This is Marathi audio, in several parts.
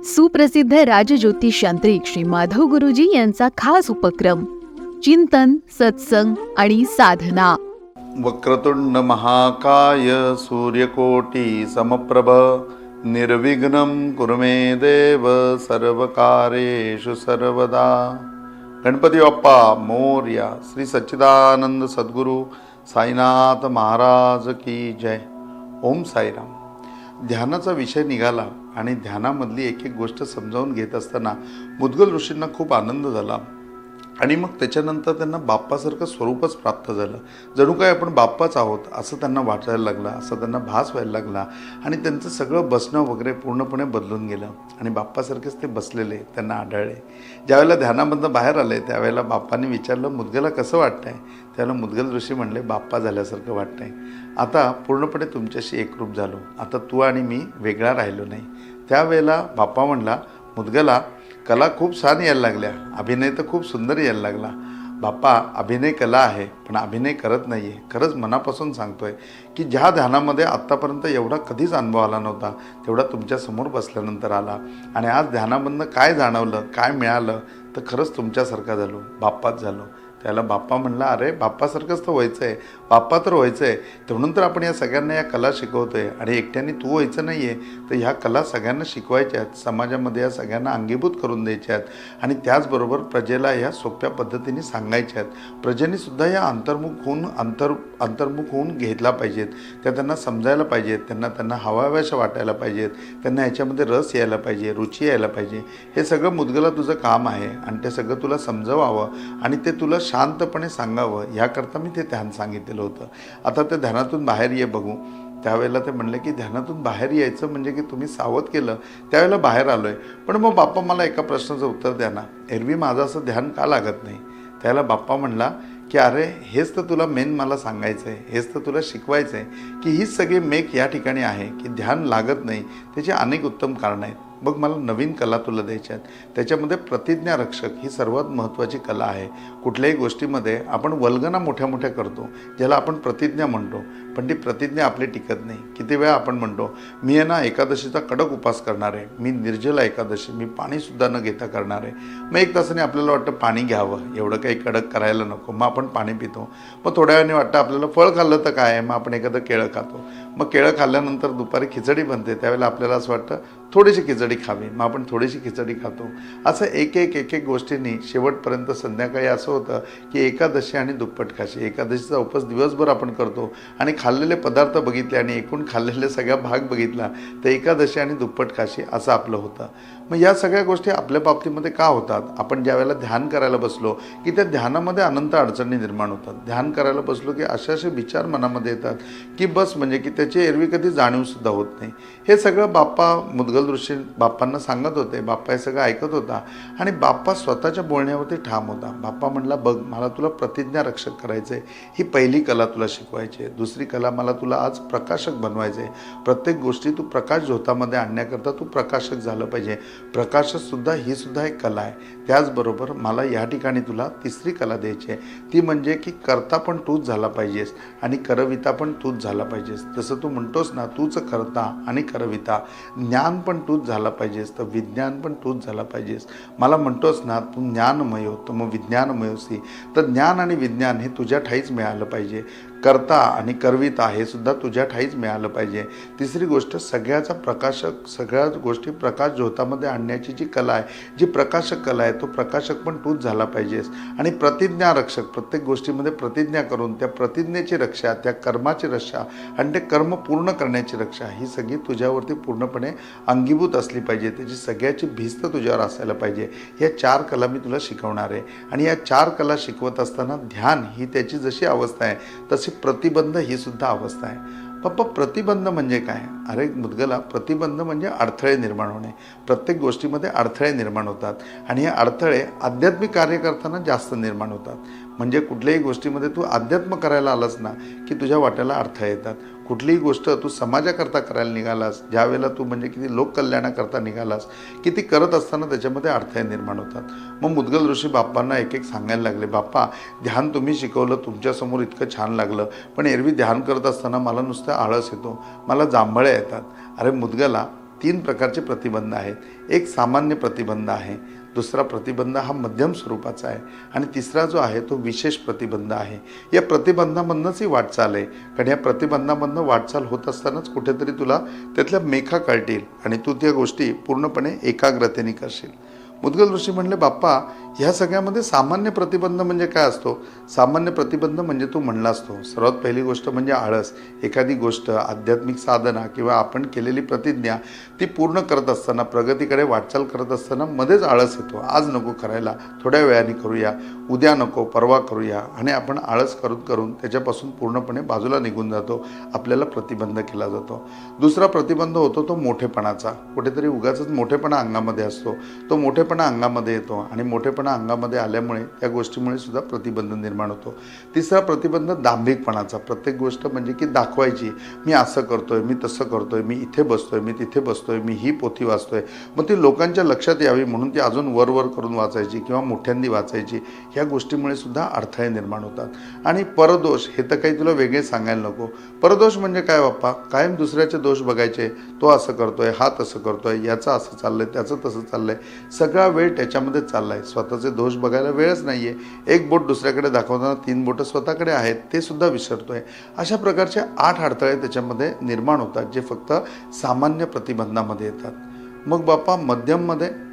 सुप्रसिद्ध राजज्योतिष यांत्रिक श्री माधव गुरुजी यांचा खास उपक्रम चिंतन, सत्संग आणि साधना. वक्रतुंड महाकाय सूर्यकोटी समप्रभ निर्विघ्नं कुरु मे देव सर्वकार्येषु सर्वदा. गणपती बाप्पा मोरया. श्री सच्चिदानंद सद्गुरु साईनाथ महाराज की जय. ओम साईराम. ध्यानाचा विषय निघाला आणि ध्यानामधली एक एक गोष्ट समजावून घेत असताना मुद्गल ऋषींना खूप आनंद झाला आणि मग त्याच्यानंतर त्यांना बाप्पासारखं स्वरूपच प्राप्त झालं. जणू काय आपण बाप्पाच आहोत असं त्यांना वाटायला लागलं, असं त्यांना भास व्हायला लागला आणि त्यांचं सगळं बसणं वगैरे पूर्णपणे बदलून गेलं आणि बाप्पासारखेच ते बसलेले त्यांना आढळले. ज्यावेळेला ध्यानामधनं बाहेर आले त्यावेळेला बाप्पांनी विचारलं, मुद्गला कसं वाटतंय? त्यावेळेला मुद्गल ऋषी म्हणले, बाप्पा झाल्यासारखं वाटतंय. आता पूर्णपणे तुमच्याशी एकरूप झालो. आता तू आणि मी वेगळा राहिलो नाही. त्यावेळेला बाप्पा म्हणला, मुद्गला कला खूप छान यायला लागल्या, अभिनय तर खूप सुंदर यायला लागला. बाप्पा अभिनय कला आहे पण अभिनय करत नाही आहे. खरंच मनापासून सांगतोय की ज्या ध्यानामध्ये आत्तापर्यंत एवढा कधीच अनुभव आला नव्हता तेवढा तुमच्यासमोर बसल्यानंतर आला. आणि आज ध्यानामधनं काय जाणवलं, काय मिळालं तर खरंच तुमच्यासारखा झालो, बाप्पाच झालो. त्याला बाप्पा म्हणला, अरे बाप्पासारखंच तर व्हायचं आहे, बाप्पा तर व्हायचं आहे. म्हणून तर आपण या सगळ्यांना या कला शिकवतोय. आणि एकट्याने तू व्हायचं नाही आहे तर ह्या कला सगळ्यांना शिकवायच्या आहेत, समाजामध्ये या सगळ्यांना अंगीभूत करून द्यायच्या आहेत. आणि त्याचबरोबर प्रजेला ह्या सोप्या पद्धतीने सांगायच्या आहेत. प्रजेनेसुद्धा या अंतर्मुख होऊन घेतला पाहिजेत. त्या त्यांना समजायला पाहिजेत, त्यांना हव्याशा वाटायला पाहिजेत, त्यांना ह्याच्यामध्ये रस यायला पाहिजे, रुची यायला पाहिजे. हे सगळं मुद्गला तुझं काम आहे आणि ते सगळं तुला समजवावं आणि ते तुला शांतपणे सांगावं याकरता मी ते ध्यान सांगितलेलं होतं. आता ते ध्यानातून बाहेर ये बघू. त्यावेळेला ते म्हणले की ध्यानातून बाहेर यायचं म्हणजे की तुम्ही सावध केलं त्यावेळेला बाहेर आलो आहे. पण मग बाप्पा मला एका प्रश्नाचं उत्तर द्या ना, एरवी माझं असं ध्यान का लागत नाही? त्याला बाप्पा म्हणला की अरे हेच तर तुला मेन मला सांगायचं आहे, हेच तर तुला शिकवायचं आहे की हीच सगळी मेक या ठिकाणी आहे की ध्यान लागत नाही. त्याची अनेक उत्तम कारणं आहेत. मग मला नवीन कला तुला द्यायच्या आहेत. त्याच्यामध्ये प्रतिज्ञा रक्षक ही सर्वात महत्त्वाची कला आहे. कुठल्याही गोष्टीमध्ये आपण वल्गना मोठ्या मोठ्या करतो ज्याला आपण प्रतिज्ञा म्हणतो, पण ती प्रतिज्ञा आपली टिकत नाही. किती वेळा आपण म्हणतो मी आहे ना एकादशीचा कडक उपास करणार आहे, मी निर्जला एकादशी, मी पाणीसुद्धा न घेता करणार आहे. मग एक तासाने आपल्याला वाटतं पाणी घ्यावं, एवढं काही कडक करायला नको, मग आपण पाणी पितो. मग थोड्या वेळाने वाटतं आपल्याला फळ खाल्लं तर काय आहे, मग आपण एखादं केळं खातो. मग केळं खाल्ल्यानंतर दुपारी खिचडी बनते, त्यावेळेला आपल्याला असं वाटतं थोडीशी खिचडी खावी, मग आपण थोडीशी खिचडी खातो. असं एक एक गोष्टींनी शेवटपर्यंत संध्याकाळी असं होतं की एकादशी आणि दुप्पट खाशी. एकादशीचा उपवास दिवसभर आपण करतो आणि खाल्लेले पदार्थ बघितले आणि एकूण खाल्लेले सगळा भाग बघितला तर एकादशी आणि दुप्पट खाशी असं आपलं होतं. मग या सगळ्या गोष्टी आपल्या बाबतीमध्ये का होतात? आपण ज्या वेळेला ध्यान करायला बसलो की त्या ध्यानामध्ये अनंत अडचणी निर्माण होतात. ध्यान करायला बसलो की असे विचार मनामध्ये येतात की बस म्हणजे की त्याची एरवी कधी जाणीवसुद्धा होत नाही. हे सगळं बाप्पा मुद्गल ऋषी बाप्पांना सांगत होते. बाप्पा हे सगळं ऐकत होता आणि बाप्पा स्वतःच्या बोलण्यावरती ठाम होता. बाप्पा म्हणला, बघ मला तुला प्रतिज्ञा रक्षक करायचं आहे, ही पहिली कला तुला शिकवायची आहे. दुसरी कला मला तुला आज प्रकाशक बनवायचं आहे. प्रत्येक गोष्टी तू प्रकाश झोतामध्ये आणण्याकरता तू प्रकाशक झालं पाहिजे. प्रकाशसुद्धा ही सुद्धा एक कला आहे. त्याचबरोबर मला या ठिकाणी तुला तिसरी कला द्यायची आहे, ती म्हणजे की करता पण तूच झाला पाहिजेस आणि करविता पण तूच झाला पाहिजेस. जसं तू म्हणतोस ना, तूच करता आणि करविता, ज्ञान पण तूच झाला पाहिजेस तर विज्ञान पण तूच झाला पाहिजेस. मला म्हणतोस ना तू ज्ञानमय हो तर मग विज्ञानमय होसी, तर ज्ञान आणि विज्ञान हे तुझ्या ठाईच मिळालं पाहिजे. करता आणि करविता हे सुद्धा तुझ्या ठाईच मिळालं पाहिजे. तिसरी गोष्ट सगळ्याचा प्रकाशक, सगळ्या गोष्टी प्रकाश झोतामध्ये आणण्याची जी कला आहे, जी प्रकाशक कला आहे, तो प्रकाशक पण तूच झाला पाहिजेस. आणि प्रतिज्ञा रक्षक, प्रत्येक गोष्टीमध्ये प्रतिज्ञा करून त्या प्रतिज्ञेची रक्षा, त्या कर्माची रक्षा आणि ते कर्म पूर्ण करण्याची रक्षा ही सगळी तुझ्यावरती पूर्णपणे अंगीभूत असली पाहिजे. त्याची सगळ्याची भिस्त तुझ्यावर असायला पाहिजे. या 4 कला मी तुला शिकवणार आहे. आणि या 4 कला शिकवत असताना ध्यान ही त्याची जशी अवस्था आहे तशी प्रतिबंध ही सुद्धा अवस्था आहे. पप्पा प्रतिबंध म्हणजे काय? अरे मुद्गला, प्रतिबंध म्हणजे अडथळे निर्माण होणे. प्रत्येक गोष्टीमध्ये अडथळे निर्माण होतात आणि हे अडथळे आध्यात्मिक कार्य करताना जास्त निर्माण होतात. म्हणजे कुठल्याही गोष्टीमध्ये तू अध्यात्म करायला आलास ना की तुझ्या वाट्याला अडथळे येतात. कुठलीही गोष्ट तू समाजाकरता करायला निघालास, ज्या वेळेला तू म्हणजे किती लोककल्याणाकरता निघालास की ती करत असताना त्याच्यामध्ये अडथळे निर्माण होतात. मग मुद्गल ऋषी बाप्पांना एक एक सांगायला लागले, बाप्पा ध्यान तुम्ही शिकवलं, तुमच्यासमोर इतकं छान लागलं, पण एरवी ध्यान करत असताना मला नुसतं आळस येतो, मला जांभळ्या येतात. अरे मुद्गला, तीन प्रकारचे प्रतिबंध आहेत. एक सामान्य प्रतिबंध आहे, दुसरा प्रतिबंध हा मध्यम स्वरूपाचा आहे आणि तिसरा जो आहे तो विशेष प्रतिबंध आहे. या प्रतिबंधामधनंच ही वाटचाल आहे, कारण या प्रतिबंधामधनं वाटचाल होत असतानाच कुठेतरी तुला त्यातल्या मेखा कळतील आणि तू त्या गोष्टी पूर्णपणे एकाग्रतेने करशील. मुद्गल ऋषी म्हणले, बाप्पा ह्या सगळ्यामध्ये सामान्य प्रतिबंध म्हणजे काय असतो? सामान्य प्रतिबंध म्हणजे तू म्हणला असतो सर्वात पहिली गोष्ट म्हणजे आळस. एखादी गोष्ट, आध्यात्मिक साधना किंवा आपण केलेली प्रतिज्ञा ती पूर्ण करत असताना, प्रगतीकडे वाटचाल करत असताना मध्येच आळस येतो. आज नको करायला, थोड्या वेळाने करूया, उद्या नको, परवा करूया, आणि आपण आळस करून करून त्याच्यापासून पूर्णपणे बाजूला निघून जातो. आपल्याला प्रतिबंध केला जातो. दुसरा प्रतिबंध होतो तो मोठेपणाचा. कुठेतरी उगाचच मोठेपणा अंगामध्ये असतो, तो मोठेपणा अंगामध्ये येतो आणि मोठेपणा अंगामध्ये आल्यामुळे त्या गोष्टीमुळे सुद्धा प्रतिबंध निर्माण होतो. तिसरा प्रतिबंध दांभिकपणाचा. प्रत्येक गोष्ट म्हणजे की दाखवायची, मी असं करतोय, मी तसं करतोय, मी इथे बसतोय, मी तिथे बसतोय, मी ही पोथी वाचतोय. मग ती लोकांच्या लक्षात यावी म्हणून ती अजून वर करून वाचायची किंवा मोठ्यांदी वाचायची. ह्या गोष्टीमुळे सुद्धा अडथळे निर्माण होतात. आणि परदोष हे तर काही तुला वेगळे सांगायला नको. परदोष म्हणजे काय बाप्पा? कायम दुसऱ्याचे दोष बघायचे. तो असं करतोय, हा तसं करतोय, याचं असं चाललंय, त्याचं तसं चाललंय. सगळा वेळ त्याच्यामध्ये चाललाय. स्वतःचे दोष बघायला वेळच नाहीये. एक बोट दुसऱ्याकडे दाखवताना 3 बोटं स्वतःकडे आहेत ते सुद्धा विसरतोय. अशा प्रकारचे 8 अडथळे त्याच्यामध्ये निर्माण होतात, जे फक्त सामान्य प्रतिबंधामध्ये येतात. मग बाप्पा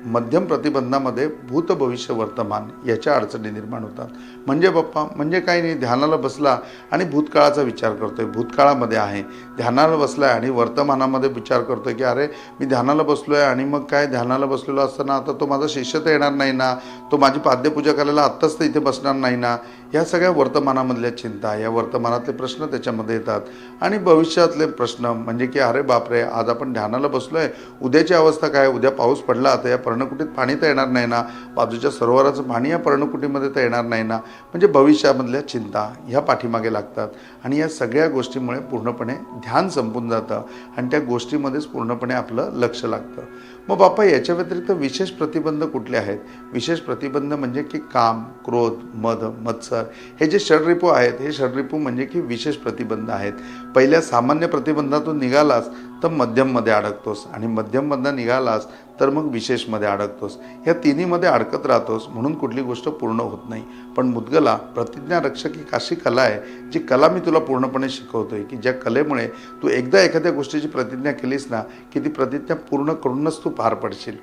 मध्यम प्रतिबंधामध्ये भूत, भविष्य, वर्तमान याच्या अडचणी निर्माण होतात. म्हणजे बाप्पा म्हणजे काही नाही, ध्यानाला बसला आणि भूतकाळाचा विचार करतोय, भूतकाळामध्ये आहे. ध्यानाला बसलाय आणि वर्तमानामध्ये विचार करतोय की अरे मी ध्यानाला बसलोय आणि मग काय, ध्यानाला बसलेलो असताना आता तो माझा शिष्य तर येणार नाही ना, तो माझी पाद्यपूजा करायला आत्ताच तर इथे बसणार नाही ना. ह्या सगळ्या वर्तमानामधल्या चिंता, या वर्तमानातले प्रश्न त्याच्यामध्ये येतात. आणि भविष्यातले प्रश्न म्हणजे की अरे बापरे, आज आपण ध्यानाला बसलोय, उद्याची अवस्था काय, उद्या पाऊस पडला तर या पर्णकुटीत पाणी तर येणार नाही ना, बाजूच्या सरोवराचं पाणी या पर्णकुटीमध्ये तर येणार नाही ना. म्हणजे भविष्यामधल्या चिंता ह्या पाठीमागे लागतात आणि या सगळ्या गोष्टीमुळे पूर्णपणे ध्यान संपून जातं आणि त्या गोष्टीमध्येच पूर्णपणे आपलं लक्ष लागतं. मग बाप्पा याच्या व्यतिरिक्त विशेष प्रतिबंध कुठले आहेत? विशेष प्रतिबंध म्हणजे की काम, क्रोध, मद, मत्सर हे जे षडरिपू आहेत, हे षडरिपू म्हणजे की विशेष प्रतिबंध आहेत. पहिल्या सामान्य प्रतिबंधातून निघालास तर मध्यममध्ये अडकतोस आणि मध्यममधनं निघालास तर मग विशेषमध्ये अडकतोस. ह्या तिन्हीमध्ये अडकत राहतोस म्हणून कुठली गोष्ट पूर्ण होत नाही. पण मुद्गला, प्रतिज्ञा रक्षक ही अशी कला आहे जी कला मी तुला पूर्णपणे शिकवतोय, की ज्या कलेमुळे तू एकदा एखाद्या गोष्टीची प्रतिज्ञा केलीस ना की ती प्रतिज्ञा पूर्ण करूनच तू पार पडशील.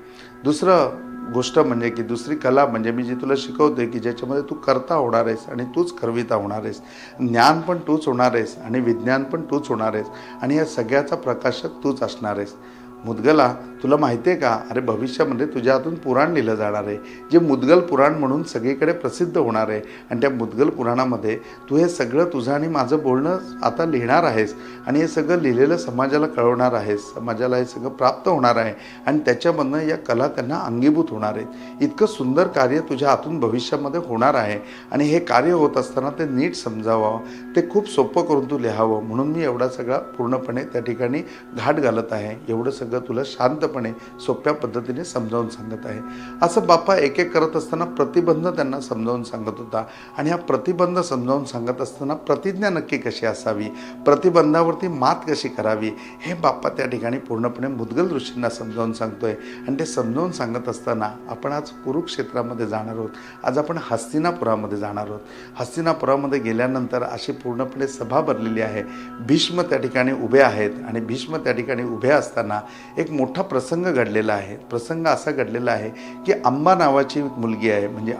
गोष्ट म्हणजे की दुसरी कला म्हणजे मी जी तुला शिकवते की ज्याच्यामध्ये तू करता होणार आहेस आणि तूच करविता होणार आहेस. ज्ञान पण तूच होणार आहेस आणि विज्ञान पण तूच होणार आहेस आणि या सगळ्याचा प्रकाशक तूच असणार आहेस. मुद्गला, तुला माहिती आहे का, अरे भविष्यामध्ये तुझ्या हातून पुराण लिहिलं जाणार आहे, जे मुद्गल पुराण म्हणून सगळीकडे प्रसिद्ध होणार आहे. आणि त्या मुद्गल पुराणामध्ये तू हे सगळं तुझं आणि माझं बोलणं आता लिहिणार आहेस आणि हे सगळं लिहिलेलं समाजाला कळवणार आहेस. समाजाला हे सगळं प्राप्त होणार आहे आणि त्याच्यामधनं या कला त्यांना अंगीभूत होणार आहेत. इतकं सुंदर कार्य तुझ्या हातून भविष्यामध्ये होणार आहे आणि हे कार्य होत असताना ते नीट समजावं, ते खूप सोपं करून तू लिहावं म्हणून मी एवढा सगळा पूर्णपणे त्या ठिकाणी घाट घालत आहे. एवढं सगळं तुला शांतपणे सोप्या पद्धतीने समजावून सांगत आहे. असं बाप्पा एक एक करत असताना प्रतिबंध त्यांना समजावून सांगत होता आणि हा प्रतिबंध समजावून सांगत असताना प्रतिज्ञा नक्की कशी असावी, प्रतिबंधावरती मात कशी करावी, हे बाप्पा त्या ठिकाणी पूर्णपणे मुद्गल ऋषींना समजावून सांगतोय. आणि ते समजावून सांगत असताना आपण आज कुरुक्षेत्रामध्ये जाणार आहोत. आज आपण हस्तिनापुरामध्ये जाणार आहोत. हस्तिनापुरामध्ये गेल्यानंतर अशी पूर्णपणे सभा भरलेली आहे. भीष्म त्या ठिकाणी उभे आहेत आणि भीष्म त्या ठिकाणी उभे असताना एक मोठा प्रसंग घडलेला आहे. प्रसंग असा घडलेला आहे की अंबा नावाची मुलगी आहे, म्हणजे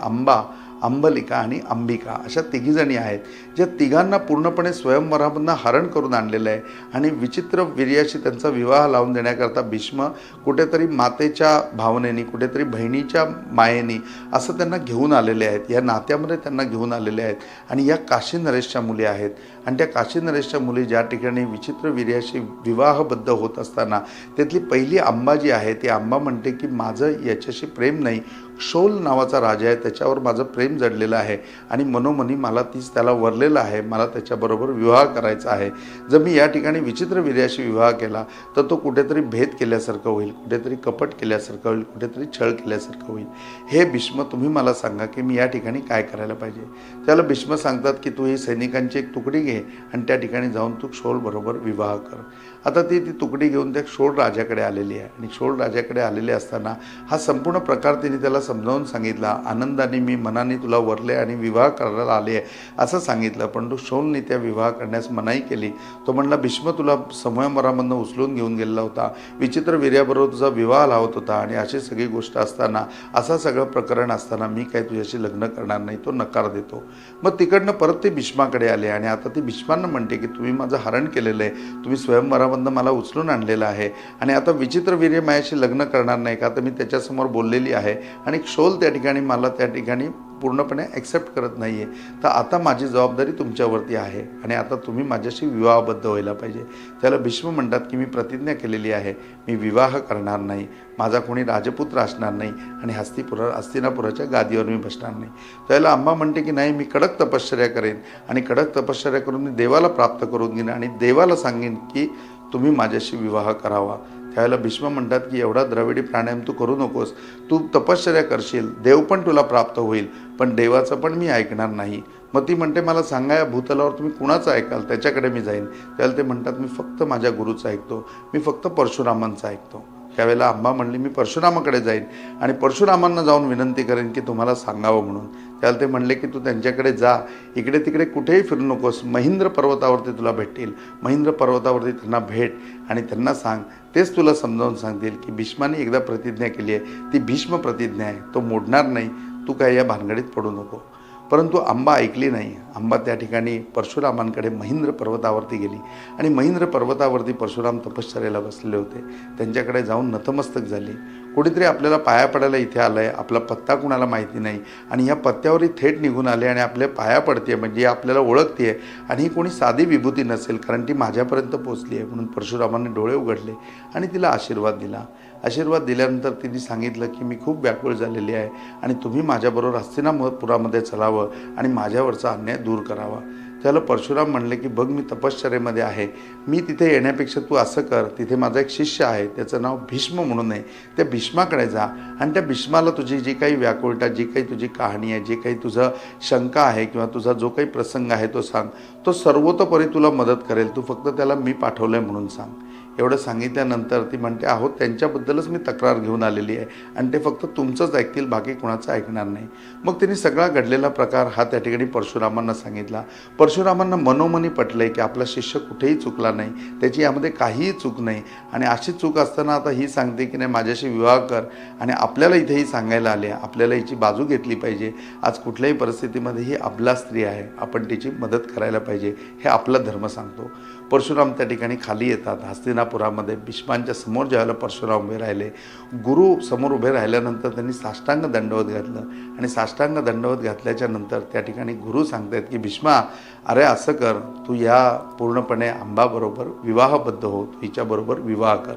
अंबलिका आणि अंबिका अशा तिघीजणी आहेत, ज्या तिघांना पूर्णपणे स्वयंवरामधनं हरण करून आणलेलं आहे. आणि विचित्र वीर्याशी त्यांचा विवाह लावून देण्याकरता भीष्म कुठेतरी मातेच्या भावनेनी, कुठेतरी बहिणीच्या मायेनी असं त्यांना घेऊन आलेले आहेत. या नात्यामध्ये त्यांना घेऊन आलेले आहेत आणि या काशी नरेशच्या मुली आहेत. आणि त्या काशी नरेशच्या मुली ज्या ठिकाणी विचित्र वीर्याशी विवाहबद्ध होत असताना त्यातली पहिली अंबा जी आहे ती अंबा म्हणते की माझं याच्याशी प्रेम नाही, शोल नावाचा राजा आहे, त्याच्यावर माझं प्रेम जडलेलं आहे आणि मनोमनी मला तीच त्याला वरलेलं आहे, मला त्याच्याबरोबर विवाह करायचा आहे. जर मी या ठिकाणी विचित्र वीर्याशी विवाह केला तर तो कुठेतरी भेद केल्यासारखं होईल, कुठेतरी कपट केल्यासारखं होईल, कुठेतरी छळ केल्यासारखं होईल. हे भीष्म तुम्ही मला सांगा की मी या ठिकाणी काय करायला पाहिजे. त्याला भीष्म सांगतात की तू ही सैनिकांची एक तुकडी घे आणि त्या ठिकाणी जाऊन तू शोलबरोबर विवाह कर. आता ती तुकडी घेऊन त्या शोल राजाकडे आलेली आहे आणि शोल राजाकडे आलेले असताना हा संपूर्ण प्रकार तिने त्याला समजावून सांगितला. आनंदाने मी मनाने तुला वरले आणि विवाह करायला आले आहे असं सांगितलं, पण तू शोलने त्या विवाह करण्यास मनाई केली. तो म्हणला भीष्म तुला स्वयंवरामधनं उचलून घेऊन गेलेला होता, विचित्र वीर्याबरोबर तुझा विवाह लावत होता आणि अशी सगळी गोष्ट असताना, असं सगळं प्रकरण असताना मी काय तुझ्याशी लग्न करणार नाही. तो नकार देतो. मग तिकडनं परत ते भीष्माकडे आले आणि आता ती भीष्मांना म्हणते की तुम्ही माझं हरण केलेलं आहे, तुम्ही स्वयंवरामधनं मला उचलून आणलेलं आहे आणि आता विचित्र वीर्य माझ्याशी लग्न करणार नाही का, तर मी त्याच्यासमोर बोललेली आहे आणि शोल त्या ठिकाणी मला त्या ठिकाणी पूर्णपणे ॲक्सेप्ट करत नाही आहे. तर आता माझी जबाबदारी तुमच्यावरती आहे आणि आता तुम्ही माझ्याशी विवाहबद्ध व्हायला पाहिजे. त्याला भीष्म म्हणतात की मी प्रतिज्ञा केलेली आहे, मी विवाह करणार नाही, माझा कोणी राजपुत्र असणार नाही आणि हस्तिनापुराच्या गादीवर मी बसणार नाही. त्याला अंबा म्हणते की नाही, मी कडक तपश्चर्या करेन आणि कडक तपश्चर्या करून मी देवाला प्राप्त करून घेईन आणि देवाला सांगेन की तुम्ही माझ्याशी विवाह करावा. त्यावेळेला भीष्म म्हणतात की एवढा द्रविडी प्राणायाम तू करू नकोस, तू तपश्चर्या करशील, देव पण तुला प्राप्त होईल, पण देवाचं पण मी ऐकणार नाही. मग ती म्हणते मला सांगा या भूतलावर तुम्ही कुणाचं ऐकाल, त्याच्याकडे मी जाईन. त्यावेळेला ते म्हणतात मी फक्त माझ्या गुरुचं ऐकतो, मी फक्त परशुरामांचं ऐकतो. त्यावेळेला अंबा म्हणली मी परशुरामाकडे जाईन आणि परशुरामांना जाऊन विनंती करेन की तुम्हाला सांगावं म्हणून. त्याला ते म्हणले की तू त्यांच्याकडे जा, इकडे तिकडे कुठेही फिरू नकोस, महेंद्र पर्वतावरती तुला भेटतील, महेंद्र पर्वतावरती त्यांना भेट आणि त्यांना सांग, तेच तुला समजावून सांगतील की भीष्माने एकदा प्रतिज्ञा केली आहे, ती भीष्म प्रतिज्ञा आहे, तो मोडणार नाही, तू काय या भानगडीत पडू नको. परंतु अंबा ऐकली नाही. अंबा त्या ठिकाणी परशुरामांकडे महेंद्र पर्वतावरती गेली आणि महेंद्र पर्वतावरती परशुराम तपश्चर्याला बसलेले होते. त्यांच्याकडे जाऊन नतमस्तक झाली. कुणीतरी आपल्याला पाया पडायला इथे आलं आहे, आपला पत्ता कुणाला माहिती नाही आणि ह्या पत्त्यावरही थेट निघून आले आणि आपल्या पाया पडते, म्हणजे आपल्याला ओळखते आहे आणि ही कोणी साधी विभूती नसेल, कारण ती माझ्यापर्यंत पोचली आहे. म्हणून परशुरामाने डोळे उघडले आणि तिला आशीर्वाद दिला. आशीर्वाद दिल्यानंतर तिने सांगितलं की मी खूप व्याकुळ झालेली आहे आणि तुम्ही माझ्याबरोबर हस्तिनापुरामध्ये चलावं आणि माझ्यावरचा अन्याय दूर करावा. त्याला परशुराम म्हणले की बघ मी तपश्चर्येमध्ये आहे, मी तिथे येण्यापेक्षा तू असं कर, तिथे माझा एक शिष्य आहे, त्याचं नाव भीष्म म्हणून आहे, त्या भीष्माकडे जा आणि त्या भीष्माला तुझी जी काही व्याकुळता, जी काही तुझी कहाणी आहे, जी काही तुझं शंका आहे किंवा तुझा जो काही प्रसंग आहे तो सांग, तो सर्वतोपरी तुला मदत करेल, तू फक्त त्याला मी पाठवलं आहे म्हणून सांग. एवढं सांगितल्यानंतर ती म्हणते आहो त्यांच्याबद्दलच मी तक्रार घेऊन आलेली आहे आणि ते फक्त तुमचंच ऐकतील, बाकी कुणाचं ऐकणार नाही. मग तिने सगळा घडलेला प्रकार हा त्या ठिकाणी परशुरामांना सांगितला. परशुरामांना मनोमनी पटलंय की आपला शिष्य कुठेही चुकला नाही, त्याची यामध्ये काहीही चूक नाही आणि अशी चूक असताना आता ही सांगते की नाही माझ्याशी विवाह कर आणि आपल्याला इथेही सांगायला आले, आपल्याला हिची बाजू घेतली पाहिजे. आज कुठल्याही परिस्थितीमध्ये ही अबला स्त्री आहे, आपण तिची मदत करायला पाहिजे, हे आपला धर्म सांगतो. परशुराम त्या ठिकाणी खाली येतात. हस्तिनापुरामध्ये भीष्मांच्या समोर ज्यावेळेला परशुराम उभे राहिले, गुरु समोर उभे राहिल्यानंतर त्यांनी साष्टांग दंडवत घातलं आणि साष्टांग दंडवत घातल्याच्या नंतर त्या ठिकाणी गुरु सांगतायत की भीष्मा अरे असं कर, तू या पूर्णपणे अंबाबरोबर विवाहबद्ध हो, तू हिच्याबरोबर विवाह कर.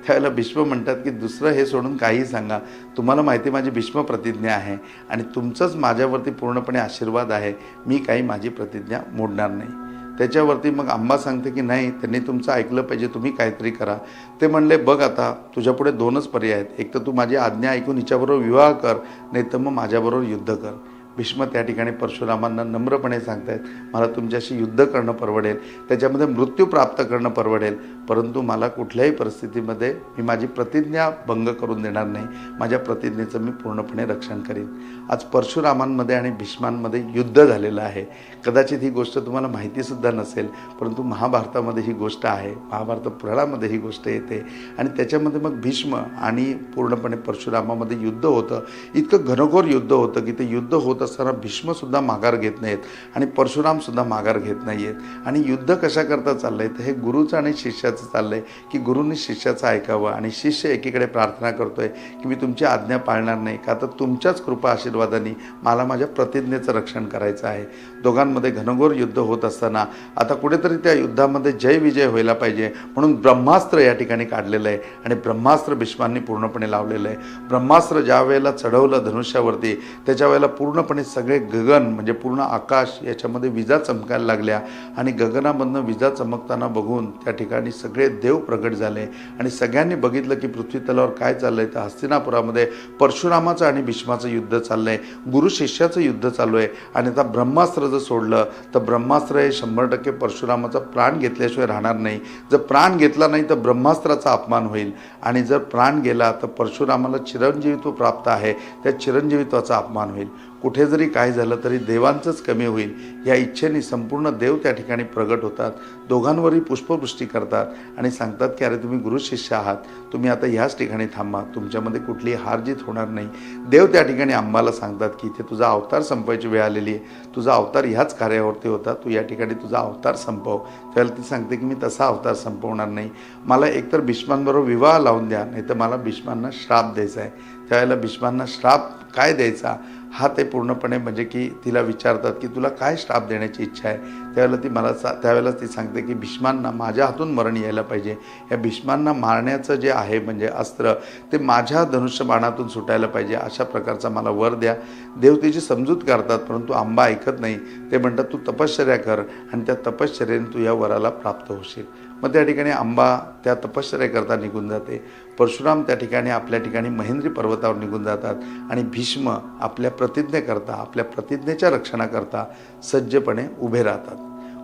त्यावेळेला भीष्म म्हणतात की दुसरं हे सोडून काहीही सांगा, तुम्हाला माहिती माझी भीष्म प्रतिज्ञा आहे आणि तुमचंच माझ्यावरती पूर्णपणे आशीर्वाद आहे, मी काही माझी प्रतिज्ञा मोडणार नाही. त्याच्यावरती मग अंबा सांगते की नाही, त्यांनी तुमचं ऐकलं पाहिजे, तुम्ही काहीतरी करा. ते म्हणले बघ आता तुझ्यापुढे दोनच पर्याय आहेत, एक तर तू माझी आज्ञा ऐकून हिच्याबरोबर विवाह कर, नाही तर मग माझ्याबरोबर युद्ध कर. भीष्म त्या ठिकाणी परशुरामांना नम्रपणे सांगतायत मला तुमच्याशी युद्ध करणं परवडेल, त्याच्यामध्ये मृत्यू प्राप्त करणं परवडेल, परंतु मला कुठल्याही परिस्थितीमध्ये मी माझी प्रतिज्ञा भंग करून देणार नाही, माझ्या प्रतिज्ञेचं मी पूर्णपणे रक्षण करीन. आज परशुरामांमध्ये आणि भीष्मांमध्ये युद्ध झालेलं आहे. कदाचित ही गोष्ट तुम्हाला माहितीसुद्धा नसेल, परंतु महाभारतामध्ये ही गोष्ट आहे, महाभारत पुराणामध्ये ही गोष्ट येते आणि त्याच्यामध्ये मग भीष्म आणि पूर्णपणे परशुरामामध्ये युद्ध होतं. इतकं घनघोर युद्ध होतं की ते युद्ध होत असताना भीष्मसुद्धा माघार घेत नाहीत आणि परशुरामसुद्धा माघार घेत नाही आहेत. आणि युद्ध कशाकरता चाललं आहे तर हे गुरुचं आणि शिष्याचं चाललं आहे की गुरुंनी शिष्याचं ऐकावं आणि शिष्य एकीकडे प्रार्थना करतोय की मी तुमची आज्ञा पाळणार नाही का तर तुमच्याच कृपा आशीर्वादाने मला माझ्या प्रतिज्ञेचं रक्षण करायचं आहे. दोघांमध्ये घनघोर युद्ध होत असताना आता कुठेतरी त्या युद्धामध्ये जय विजय व्हायला पाहिजे म्हणून ब्रह्मास्त्र या ठिकाणी काढलेलं आहे आणि ब्रह्मास्त्र भीष्मांनी पूर्णपणे लावलेलं आहे. ब्रह्मास्त्र ज्या वेळेला चढवलं धनुष्यावरती त्याच्या वेळेला पूर्णपणे सगळे गगन म्हणजे पूर्ण आकाश याच्यामध्ये विजा चमकायला लागल्या आणि गगनामधनं विजा चमकताना बघून त्या ठिकाणी सगळे देव प्रगट झाले आणि सगळ्यांनी बघितलं की पृथ्वी तलावर काय चाललंय तर हस्तिनापुरामध्ये परशुरामाचं आणि भीष्माचं युद्ध चाललंय, गुरु शिष्याचं युद्ध चालू आहे. आणि आता ब्रह्मास्त्र जर सोडलं तर ब्रह्मास्त्र हे 100% परशुरामाचा प्राण घेतल्याशिवाय राहणार नाही. जर प्राण घेतला नाही तर ब्रह्मास्त्राचा अपमान होईल आणि जर प्राण गेला तर परशुरामाला चिरंजीवित्व प्राप्त आहे त्या चिरंजीवित्वाचा अपमान होईल. कुठे जरी काय झालं तरी देवांचंच कमी होईल या इच्छेने संपूर्ण देव त्या ठिकाणी प्रगट होतात. दोघांवरही पुष्पवृष्टी करतात आणि सांगतात की अरे तुम्ही गुरु शिष्य आहात, तुम्ही आता ह्याच ठिकाणी थांबा, तुमच्यामध्ये कुठलीही हारजीत होणार नाही. देव त्या ठिकाणी अंबाला सांगतात की इथे तुझा अवतार संपवायची वेळ आलेली आहे, तुझा अवतार ह्याच कार्यावरती होता, तू या ठिकाणी तुझा अवतार संपव. त्यावेळेला ती सांगते की मी तसा अवतार संपवणार नाही, मला एकतर भीष्मांबरोबर विवाह लावून द्या नाही तर मला भीष्मांना श्राप द्यायचा आहे. त्यावेळेला भीष्मांना श्राप काय द्यायचा हा ते पूर्णपणे म्हणजे की तिला विचारतात की तुला काय श्राप देण्याची इच्छा आहे. त्यावेळेला ती सांगते की भीष्मांना माझ्या हातून मरण यायला पाहिजे, या भीष्मांना मारण्याचं जे आहे म्हणजे अस्त्र ते माझ्या धनुष्यबाणातून सुटायला पाहिजे, अशा प्रकारचा मला वर द्या. देव तिची समजूत करतात परंतु अंबा ऐकत नाही. ते म्हणतात तू तपश्चर्या कर आणि त्या तपश्चर्येने तू या वराला प्राप्त होशील. मग त्या ठिकाणी अंबा त्या तपश्चर्येकरता निघून जाते. परशुराम त्या ठिकाणी आपल्या ठिकाणी महेंद्री पर्वतावर निघून जातात आणि भीष्म आपल्या प्रतिज्ञेकरता आपल्या प्रतिज्ञेच्या रक्षणाकरता सज्जपणे उभे राहतात.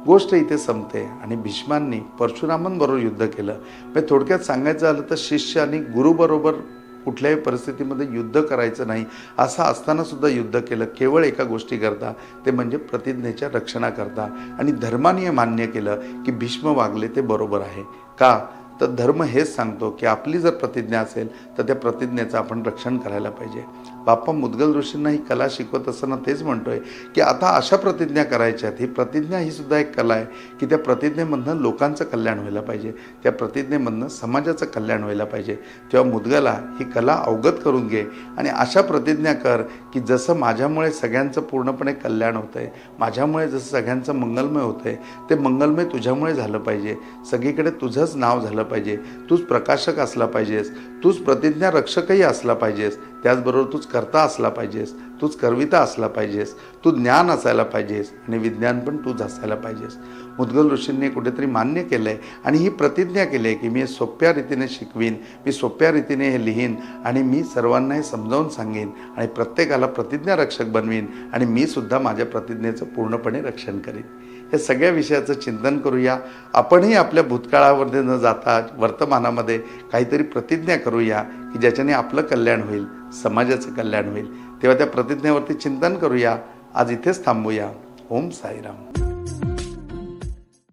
गोष्ट इथे संपते आणि भीष्मांनी परशुरामांबरोबर युद्ध केलं. म्हणजे थोडक्यात सांगायचं झालं तर शिष्य आणि गुरुबरोबर कुठल्याही परिस्थितीमध्ये युद्ध करायचं नाही असं असताना सुद्धा युद्ध केलं केवळ एका गोष्टीकरता, ते म्हणजे प्रतिज्ञेच्या रक्षणाकरता. आणि धर्माने मान्य केलं की भीष्म वागले ते बरोबर आहे. का तर धर्म हेच सांगतो की आपली जर प्रतिज्ञा असेल तर त्या प्रतिज्ञेचं आपण रक्षण करायला पाहिजे. बाप्पा मुद्गल ऋषींना ही कला शिकवत असताना तेच म्हणतोय की आता अशा प्रतिज्ञा करायच्या आहेत. ही प्रतिज्ञा ही सुद्धा एक कला आहे की त्या प्रतिज्ञेमधनं लोकांचं कल्याण व्हायला पाहिजे, त्या प्रतिज्ञेमधनं समाजाचं कल्याण व्हायला पाहिजे. तेव्हा मुद्गला ही कला अवगत करून घे आणि अशा प्रतिज्ञा कर की जसं माझ्यामुळे सगळ्यांचं पूर्णपणे कल्याण होतं आहे, माझ्यामुळे जसं सगळ्यांचं मंगलमय होतं आहे ते मंगलमय तुझ्यामुळे झालं पाहिजे, सगळीकडे तुझंच नाव झालं पाहिजे, तूच प्रकाशक असला पाहिजेस, तूच प्रतिज्ञा रक्षकही असला पाहिजेस, त्याचबरोबर तूच कर्ता असला पाहिजेस, तूच करविता असला पाहिजेस, तू ज्ञान असायला पाहिजेस आणि विज्ञान पण तूच असायला पाहिजेस. मुद्गल ऋषींनी कुठेतरी मान्य केलं आहे आणि ही प्रतिज्ञा केली आहे की मी सोप्या रीतीने शिकवीन, मी सोप्या रीतीने हे लिहीन आणि मी सर्वांना हे समजावून सांगेन आणि प्रत्येकाला प्रतिज्ञा रक्षक बनवीन आणि मी सुद्धा माझ्या प्रतिज्ञेचं पूर्णपणे रक्षण करेन. या सगळ्या विषयाचं चिंतन करूया. आपणही आपल्या भूतकाळामध्ये न जाता वर्तमानामध्ये काहीतरी प्रतिज्ञा करूया की ज्याच्याने आपलं कल्याण होईल, समाजाचं कल्याण होईल. तेव्हा त्या प्रतिज्ञेवरती चिंतन करूया. आज इथेच थांबूया. ओम साईराम.